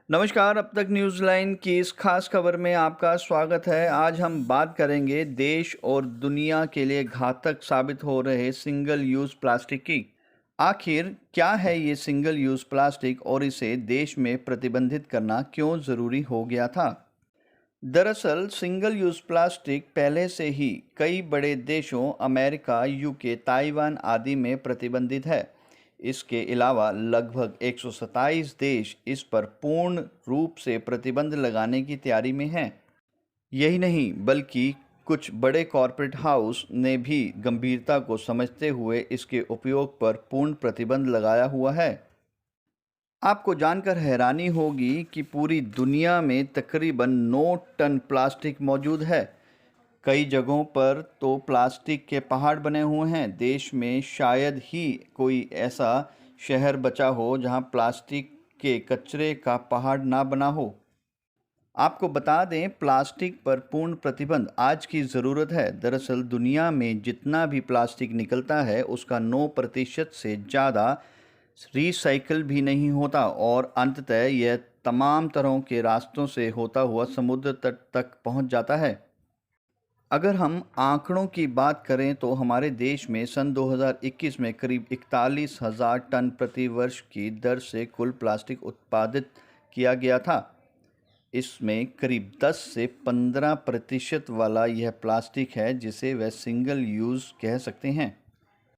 नमस्कार। अब तक न्यूज़ लाइन की इस खास खबर में आपका स्वागत है। आज हम बात करेंगे देश और दुनिया के लिए घातक साबित हो रहे सिंगल यूज़ प्लास्टिक की। आखिर क्या है ये सिंगल यूज़ प्लास्टिक और इसे देश में प्रतिबंधित करना क्यों ज़रूरी हो गया था? दरअसल सिंगल यूज़ प्लास्टिक पहले से ही कई बड़े देशों अमेरिका, यूके, ताइवान आदि में प्रतिबंधित है। इसके अलावा लगभग 127 देश इस पर पूर्ण रूप से प्रतिबंध लगाने की तैयारी में हैं। यही नहीं बल्कि कुछ बड़े कॉरपोरेट हाउस ने भी गंभीरता को समझते हुए इसके उपयोग पर पूर्ण प्रतिबंध लगाया हुआ है। आपको जानकर हैरानी होगी कि पूरी दुनिया में तकरीबन 9 टन प्लास्टिक मौजूद है। कई जगहों पर तो प्लास्टिक के पहाड़ बने हुए हैं। देश में शायद ही कोई ऐसा शहर बचा हो जहां प्लास्टिक के कचरे का पहाड़ ना बना हो। आपको बता दें, प्लास्टिक पर पूर्ण प्रतिबंध आज की ज़रूरत है। दरअसल दुनिया में जितना भी प्लास्टिक निकलता है उसका 9% से ज़्यादा रिसाइकिल भी नहीं होता और अंततः यह तमाम तरह के रास्तों से होता हुआ समुद्र तट तक पहुंच जाता है। अगर हम आंकड़ों की बात करें तो हमारे देश में सन 2021 में करीब 41,000 टन प्रति वर्ष की दर से कुल प्लास्टिक उत्पादित किया गया था। इसमें करीब 10 से 15% वाला यह प्लास्टिक है जिसे वह सिंगल यूज़ कह सकते हैं।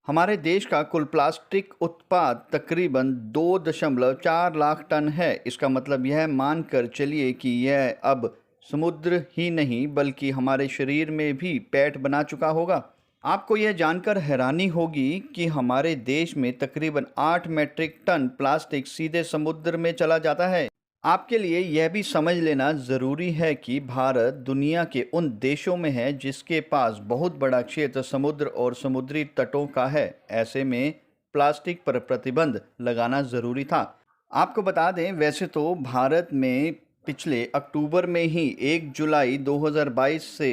हमारे देश का कुल प्लास्टिक उत्पाद तकरीबन 2.4 लाख टन है। इसका मतलब यह मानकर चलिए कि यह अब समुद्र ही नहीं बल्कि हमारे शरीर में भी पैठ बना चुका होगा। आपको यह जानकर हैरानी होगी कि हमारे देश में तकरीबन 8 मीट्रिक टन प्लास्टिक सीधे समुद्र में चला जाता है। आपके लिए यह भी समझ लेना ज़रूरी है कि भारत दुनिया के उन देशों में है जिसके पास बहुत बड़ा क्षेत्र समुद्र और समुद्री तटों का है। ऐसे में प्लास्टिक पर प्रतिबंध लगाना ज़रूरी था। आपको बता दें, वैसे तो भारत में पिछले अक्टूबर में ही 1 जुलाई 2022 से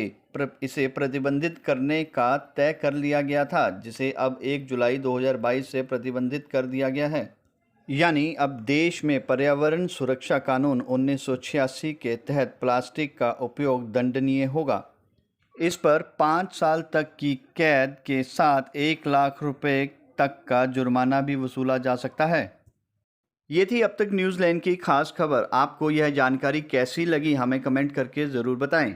इसे प्रतिबंधित करने का तय कर लिया गया था, जिसे अब 1 जुलाई 2022 से प्रतिबंधित कर दिया गया है। यानी अब देश में पर्यावरण सुरक्षा कानून 1986 के तहत प्लास्टिक का उपयोग दंडनीय होगा। इस पर 5 साल तक की कैद के साथ 1 लाख रुपए तक का जुर्माना भी वसूला जा सकता है। ये थी अब तक न्यूज़ लैंड की खास खबर। आपको यह जानकारी कैसी लगी हमें कमेंट करके ज़रूर बताएं।